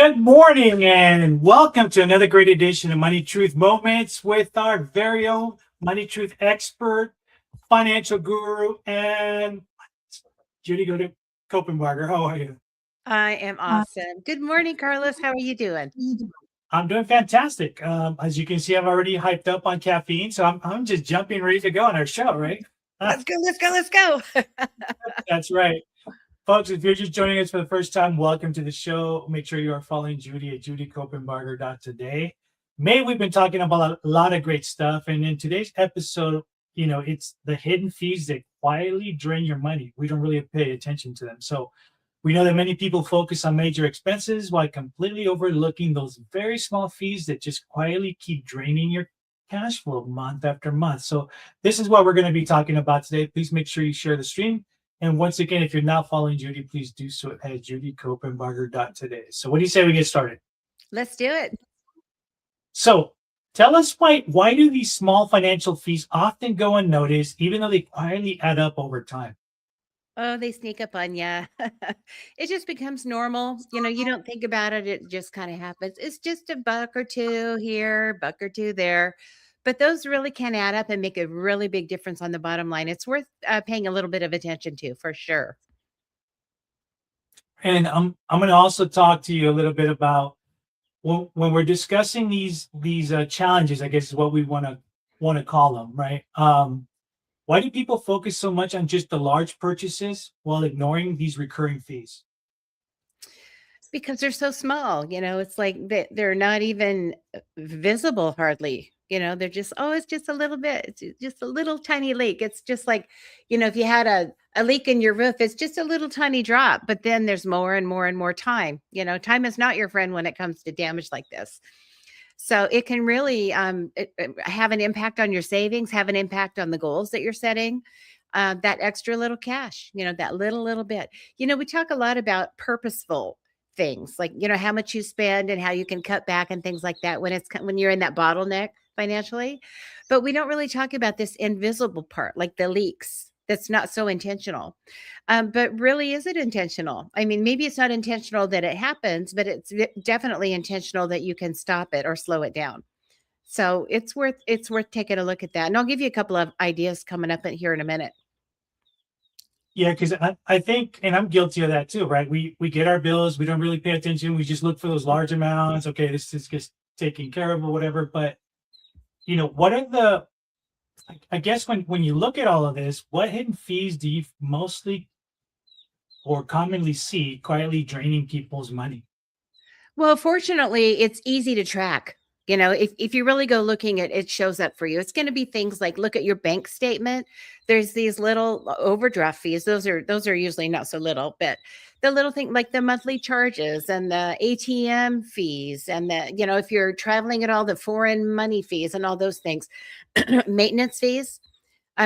Good morning and welcome to another great edition of Money Truth Moments with our very own Money Truth expert, financial guru, and Judy go to Copenbarger. How are you? I am awesome. Good morning, Carlos. How are you doing? I'm doing fantastic. As you can see, I'm already hyped up on caffeine, so I'm just jumping ready to go on our show, right? Let's go, let's go, let's go. That's right. Folks, if you're just joining us for the first time, welcome to the show. Make sure you are following Judy at judycopenbarger.today. May we've been talking about a lot of great stuff. And in today's episode, it's the hidden fees that quietly drain your money. We don't really pay attention to them. So we know that many people focus on major expenses while completely overlooking those very small fees that just quietly keep draining your cash flow month after month. So this is what we're going to be talking about today. Please make sure you share the stream. And once again, if you're not following Judy, please do so at judycopenbarger.today. So what do you say we get started? Let's do it. So tell us why do these small financial fees often go unnoticed, even though they quietly add up over time? Oh, they sneak up on you. It just becomes normal. You don't think about it. It just kind of happens. It's just a buck or two here, buck or two there. But those really can add up and make a really big difference on the bottom line. It's worth paying a little bit of attention to for sure. And I'm going to also talk to you a little bit about when we're discussing these challenges. I guess is what we want to call them, right? Why do people focus so much on just the large purchases while ignoring these recurring fees? Because they're so small, it's like they're not even visible hardly. They're just, oh, it's just a little bit. It's just a little tiny leak. It's just like, if you had a leak in your roof, it's just a little tiny drop, but then there's more and more and more time. Time is not your friend when it comes to damage like this. So it can really have an impact on your savings, have an impact on the goals that you're setting. That extra little cash, that little bit. We talk a lot about purposeful things, like how much you spend and how you can cut back and things like that when you're in that bottleneck financially. But we don't really talk about this invisible part, like the leaks. That's not so intentional. But really, is it intentional? I mean, maybe it's not intentional that it happens, but it's definitely intentional that you can stop it or slow it down. So it's worth taking a look at that. And I'll give you a couple of ideas coming up in here in a minute. Yeah, because I think, and I'm guilty of that too, right? We get our bills, we don't really pay attention. We just look for those large amounts. Okay, this is just taken care of or whatever. But what are I guess when you look at all of this, what hidden fees do you mostly or commonly see quietly draining people's money? Well, fortunately, it's easy to track. If you really go looking at it, shows up for you. It's going to be things like look at your bank statement. There's these little overdraft fees. Those are usually not so little, but the little thing like the monthly charges and the ATM fees and if you're traveling at all, the foreign money fees and all those things, maintenance fees.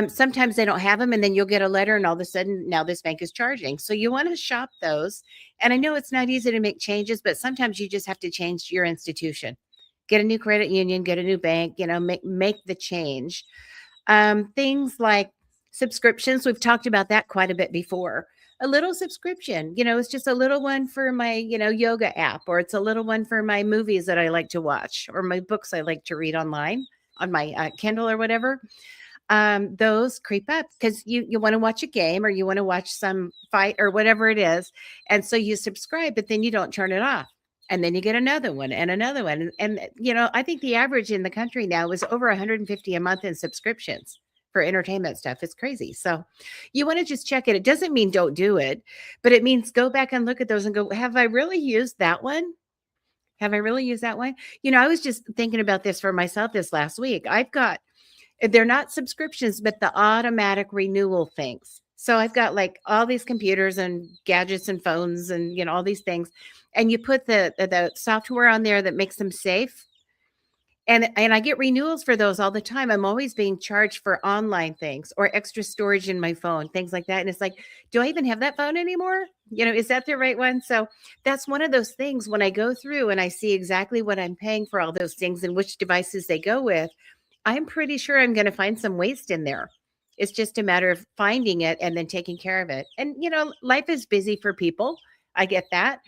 Sometimes they don't have them, and then you'll get a letter, and all of a sudden, now this bank is charging. So you want to shop those. And I know it's not easy to make changes, but sometimes you just have to change your institution, get a new credit union, get a new bank. Make the change. Things like subscriptions, we've talked about that quite a bit before. A little subscription, it's just a little one for my, yoga app, or it's a little one for my movies that I like to watch, or my books I like to read online on my Kindle or whatever. Those creep up because you want to watch a game or you want to watch some fight or whatever it is. And so you subscribe, but then you don't turn it off. And then you get another one and another one. And I think the average in the country now is over 150 a month in subscriptions for entertainment stuff. It's crazy. So you want to just check it. It doesn't mean don't do it, but it means go back and look at those and go, have I really used that one? Have I really used that one? I was just thinking about this for myself this last week. They're not subscriptions, but the automatic renewal things. So I've got like all these computers and gadgets and phones and all these things, and you put the software on there that makes them safe. And I get renewals for those all the time. I'm always being charged for online things or extra storage in my phone, things like that. And it's like, do I even have that phone anymore? Is that the right one? So that's one of those things when I go through and I see exactly what I'm paying for all those things and which devices they go with. I'm pretty sure I'm going to find some waste in there. It's just a matter of finding it and then taking care of it. And, life is busy for people. I get that.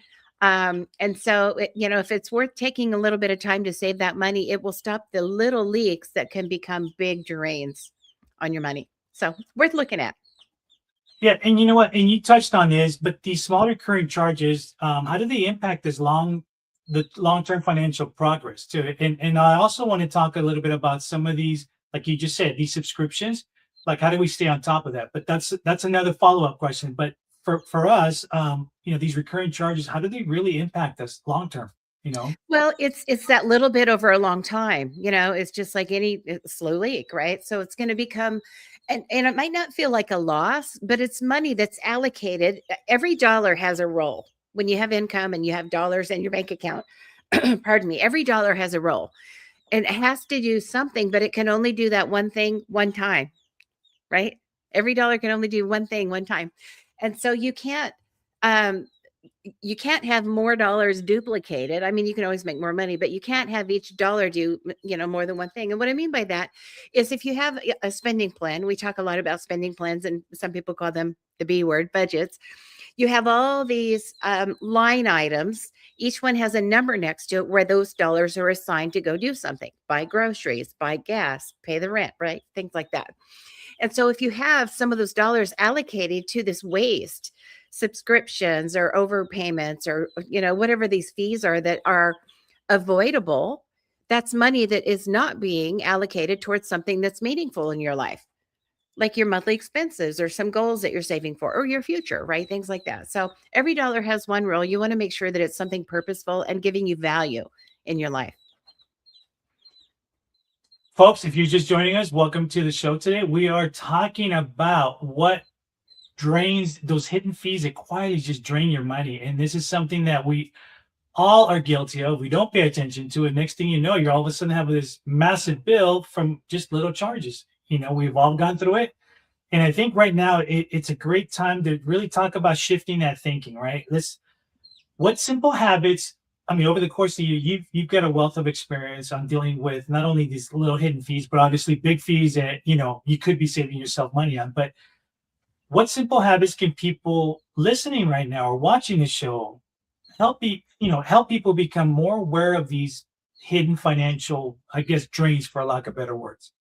And so, if it's worth taking a little bit of time to save that money, it will stop the little leaks that can become big drains on your money. So, worth looking at. Yeah, and you know what? And you touched on this, but these small recurring charges, how do they impact the long-term financial progress too? And I also want to talk a little bit about some of these, like you just said, these subscriptions. Like, how do we stay on top of that? But that's another follow-up question. But for us, these recurring charges, how do they really impact us long term? You know? Well, it's that little bit over a long time, it's just like any slow leak, right? So it's going to become, and it might not feel like a loss, but it's money that's allocated. Every dollar has a role. When you have income and you have dollars in your bank account, pardon me, every dollar has a role. And it has to do something, but it can only do that one thing one time, right? Every dollar can only do one thing one time. And so um you can't have more dollars duplicated. I mean, you can always make more money, but you can't have each dollar do, more than one thing. And what I mean by that is if you have a spending plan, we talk a lot about spending plans, and some people call them the B word, budgets. You have all these line items. Each one has a number next to it where those dollars are assigned to go do something: buy groceries, buy gas, pay the rent, right? Things like that. And so if you have some of those dollars allocated to this waste, subscriptions or overpayments or whatever these fees are that are avoidable, that's money that is not being allocated towards something that's meaningful in your life, like your monthly expenses or some goals that you're saving for or your future, right? Things like that. So every dollar has one role. You want to make sure that it's something purposeful and giving you value in your life. Folks, if you're just joining us, welcome to the show today. We are talking about what drains those hidden fees that quietly just drain your money. And this is something that we all are guilty of. We don't pay attention to it. Next thing you know, you're all of a sudden have this massive bill from just little charges. We've all gone through it. And I think right now it's a great time to really talk about shifting that thinking, right? What simple habits, I mean, over the course of the year, you've got a wealth of experience on dealing with not only these little hidden fees, but obviously big fees that, you could be saving yourself money on. But what simple habits can people listening right now or watching the show help people become more aware of these hidden financial, I guess, drains, for lack of better words?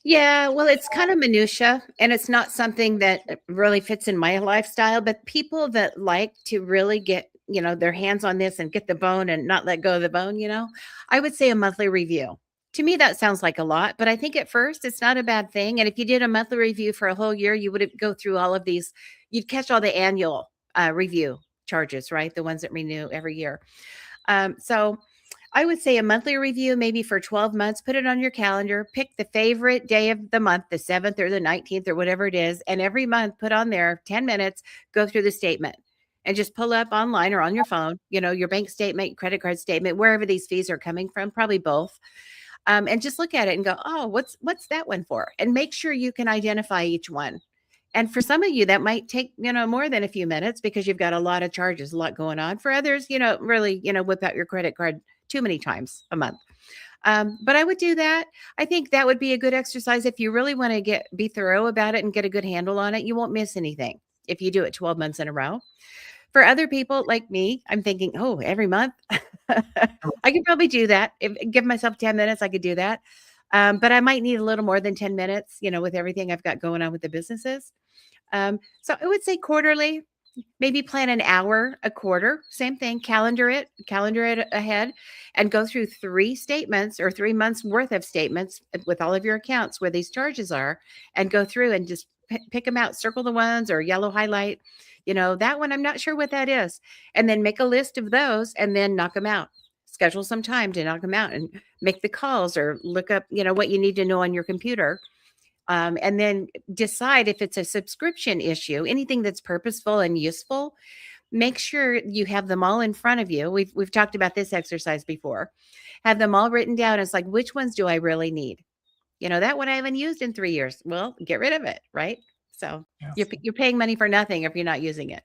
Yeah, well, it's kind of minutia, and it's not something that really fits in my lifestyle, but people that like to really get, their hands on this and get the bone and not let go of the bone, I would say a monthly review. To me, that sounds like a lot, but I think at first it's not a bad thing. And if you did a monthly review for a whole year, you would go through all of these, you'd catch all the annual review charges, right? The ones that renew every year. So I would say a monthly review, maybe for 12 months, put it on your calendar, pick the favorite day of the month, the 7th or the 19th or whatever it is. And every month, put on there 10 minutes, go through the statement and just pull up online or on your phone, your bank statement, credit card statement, wherever these fees are coming from, probably both. And just look at it and go, oh, what's that one for? And make sure you can identify each one. And for some of you, that might take, more than a few minutes because you've got a lot of charges, a lot going on. For others, really, whip out your credit card too many times a month. But I would do that. I think that would be a good exercise if you really want to be thorough about it and get a good handle on it. You won't miss anything if you do it 12 months in a row. For other people like me, I'm thinking, oh, every month. I could probably do that. Give myself 10 minutes, I could do that. But I might need a little more than 10 minutes, with everything I've got going on with the businesses. So I would say quarterly, maybe plan an hour a quarter, same thing, calendar it ahead and go through 3 statements or 3 months worth of statements with all of your accounts where these charges are, and go through and just pick them out, circle the ones or yellow highlight, that one, I'm not sure what that is. And then make a list of those and then knock them out. Schedule some time to knock them out and make the calls or look up, what you need to know on your computer. And then decide if it's a subscription issue, anything that's purposeful and useful. Make sure you have them all in front of you. We've talked about this exercise before. Have them all written down. It's like, which ones do I really need? That one I haven't used in 3 years. Well, get rid of it, right? So Yeah. you're paying money for nothing if you're not using it.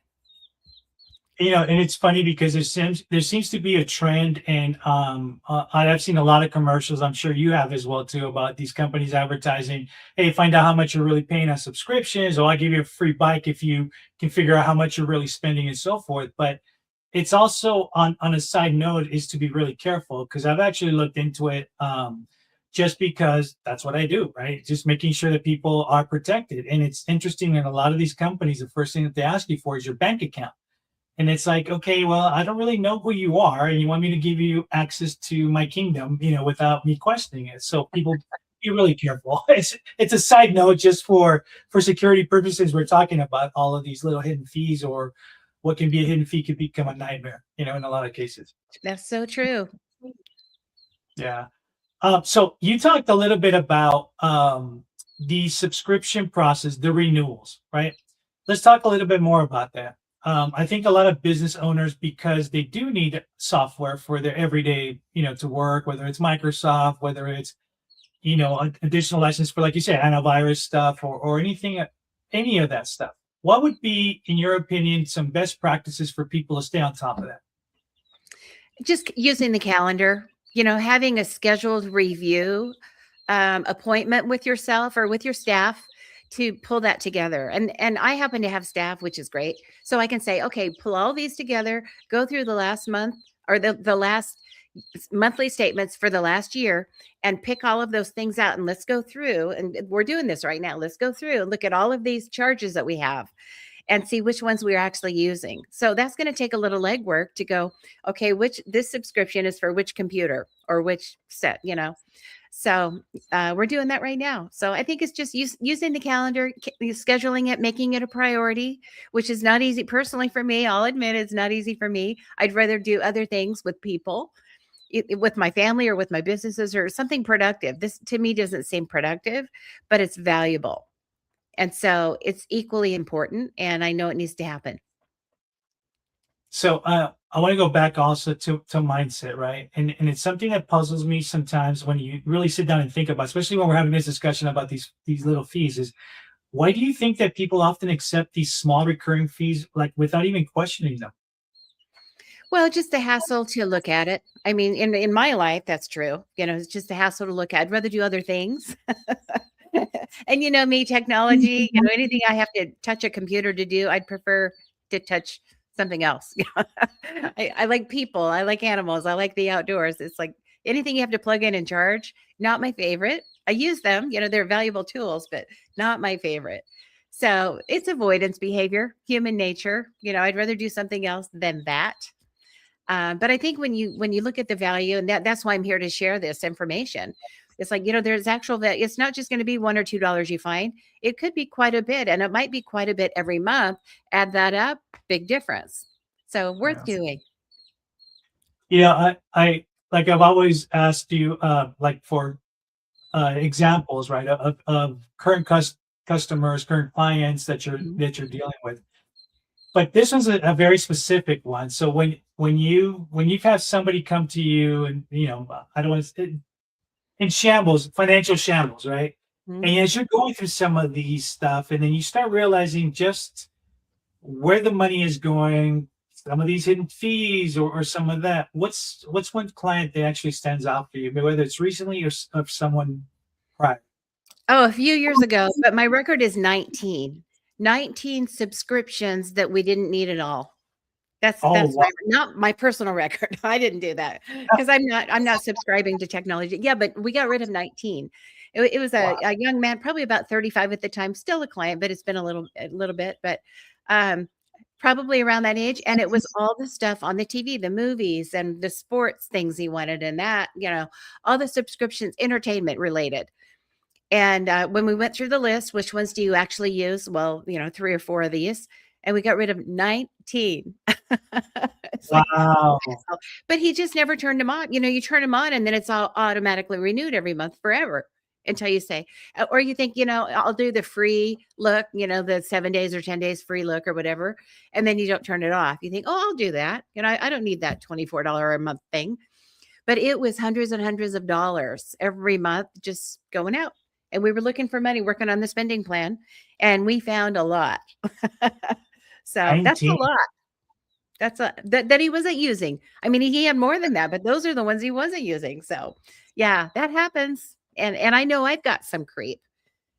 And it's funny because there seems to be a trend, and I've seen a lot of commercials. I'm sure you have as well too, about these companies advertising, "Hey, find out how much you're really paying on subscriptions, or I'll give you a free bike if you can figure out how much you're really spending," and so forth. But it's also on a side note is to be really careful because I've actually looked into it just because that's what I do, right? Just making sure that people are protected. And it's interesting in a lot of these companies, the first thing that they ask you for is your bank account. And it's like, okay, well, I don't really know who you are, and you want me to give you access to my kingdom, without me questioning it. So people be really careful. It's a side note just for security purposes. We're talking about all of these little hidden fees, or what can be a hidden fee could become a nightmare, in a lot of cases. That's so true. Yeah. So you talked a little bit about the subscription process, the renewals, right? Let's talk a little bit more about that. I think a lot of business owners, because they do need software for their everyday, to work, whether it's Microsoft, whether it's, additional license for, like you said, antivirus stuff, or anything, any of that stuff. What would be, in your opinion, some best practices for people to stay on top of that? Just using the calendar, having a scheduled review appointment with yourself or with your staff to pull that together. And I happen to have staff, which is great. So I can say, okay, pull all these together, go through the last month or the last monthly statements for the last year and pick all of those things out, and let's go through, and we're doing this right now. Let's go through and look at all of these charges that we have and see which ones we're actually using. So that's going to take a little legwork to go, okay, which this subscription is for which computer or which set. So we're doing that right now. So I think it's just using the calendar, scheduling it, making it a priority, which is not easy personally for me. I'll admit it's not easy for me. I'd rather do other things with people, with my family or with my businesses, or something productive. This to me doesn't seem productive, but it's valuable. And so it's equally important, and I know it needs to happen. So I want to go back also to mindset, right? And it's something that puzzles me sometimes when you really sit down and think about, especially when we're having this discussion about these little fees, is why do you think that people often accept these small recurring fees like without even questioning them? Well, just the hassle to look at it. I mean, in my life, that's true. It's just a hassle to look at. I'd rather do other things. And me, technology, anything I have to touch a computer to do, I'd prefer to touch something else. I like people, I like animals, I like the outdoors. It's like anything you have to plug in and charge, not my favorite. I use them, they're valuable tools, but not my favorite. So it's avoidance behavior, human nature. I'd rather do something else than that. But I think when you look at the value, and that's why I'm here to share this information. It's like, there's actual value. It's not just going to be $1 or $2 you find. It could be quite a bit, and it might be quite a bit every month. Add that up, big difference. So worth Yeah. doing. I like I've always asked you like for examples, right, of current customers, current clients that you're Mhm. dealing with. But this one's a very specific one. So when you've had somebody come to you and I don't want to in shambles, financial shambles, right? Mhm. And as you're going through some of these stuff, and then you start realizing just where the money is going, some of these hidden fees, or some of that. What's one client that actually stands out for you, whether it's recently or of someone prior? Oh, a few years ago, but my record is 19. 19 subscriptions that we didn't need at all. Oh That's wow! my not my personal record. I didn't do that because I'm not subscribing to technology. Yeah, but we got rid of 19. It was Wow! a young man, probably about 35 at the time, still a client, but it's been a little bit, but um, probably around that age. And it was all the stuff on the TV, the movies and the sports things he wanted, and that all the subscriptions, entertainment related. And when we went through the list, which ones do you actually use? Well, three or four of these, and we got rid of 19. It's like, Wow! wow. But he just never turned them on. You turn them on and then it's all automatically renewed every month forever until you say, or you think, I'll do the free look, the 7 days or 10 days free look or whatever. And then you don't turn it off. You think, oh, I'll do that. I don't need that $24 a month thing. But it was hundreds and hundreds of dollars every month just going out. And we were looking for money, working on the spending plan, and we found a lot. So that's a 19. lot. That he wasn't using. I mean, he had more than that, but those are the ones he wasn't using. So yeah, that happens. And I know I've got some creep.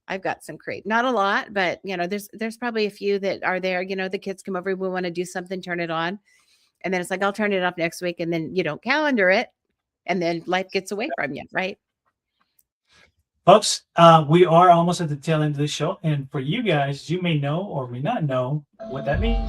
I've got some creep. Not a lot, but there's probably a few that are there. The kids come over, we want to do something, turn it on. And then it's like, I'll turn it off next week. And then you don't calendar it. And then life gets away from you, right? Folks, we are almost at the tail end of the show. And for you guys, you may know or may not know what that means.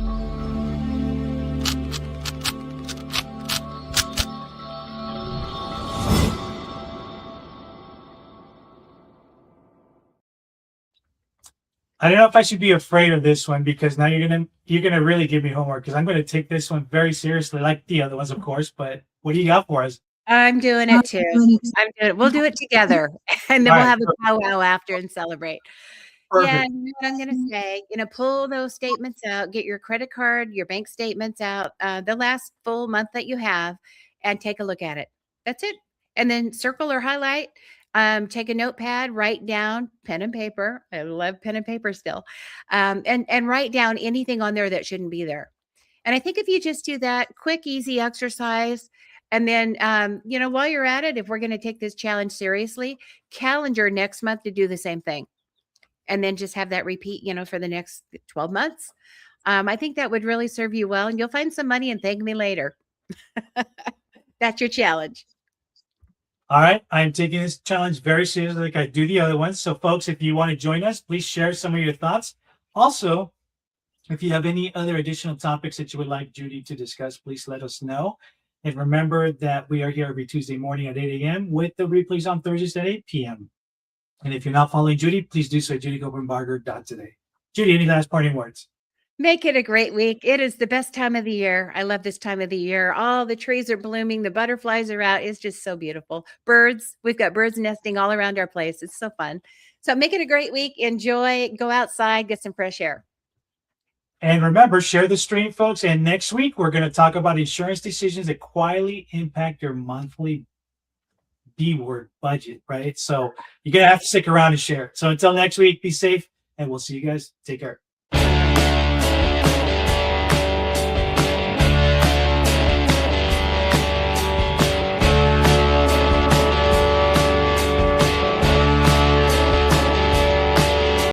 I don't know if I should be afraid of this one, because now you're gonna really give me homework, because I'm gonna take this one very seriously, like the other ones, of course. But what do you got for us? I'm doing it too. I'm doing it. We'll do it together, and then All we'll right, have a powwow after and celebrate. Yeah, perfect. you know what I'm gonna say? Pull those statements out, get your credit card, your bank statements out, the last full month that you have, and take a look at it. That's it. And then circle or highlight. Take a notepad, write down pen and paper. I love pen and paper still, and write down anything on there that shouldn't be there. And I think if you just do that quick, easy exercise, and then while you're at it, if we're going to take this challenge seriously, calendar next month to do the same thing, and then just have that repeat, for the next 12 months. I think that would really serve you well, and you'll find some money and thank me later. That's your challenge. All right, I'm taking this challenge very seriously, like I do the other ones. So, folks, if you want to join us, please share some of your thoughts. Also, if you have any other additional topics that you would like Judy to discuss, please let us know. And remember that we are here every Tuesday morning at 8 a.m. with the replays on Thursdays at 8 p.m. And if you're not following Judy, please do so at judycopenbarger.today. Judy, any last parting words? Make it a great week. It is the best time of the year. I love this time of the year. All the trees are blooming. The butterflies are out. It's just so beautiful. Birds, we've got birds nesting all around our place. It's so fun. So make it a great week. Enjoy, go outside, get some fresh air. And remember, share the stream, folks. And next week, we're going to talk about insurance decisions that quietly impact your monthly B-word budget, right? So you're going to have to stick around and share. So until next week, be safe, and we'll see you guys. Take care.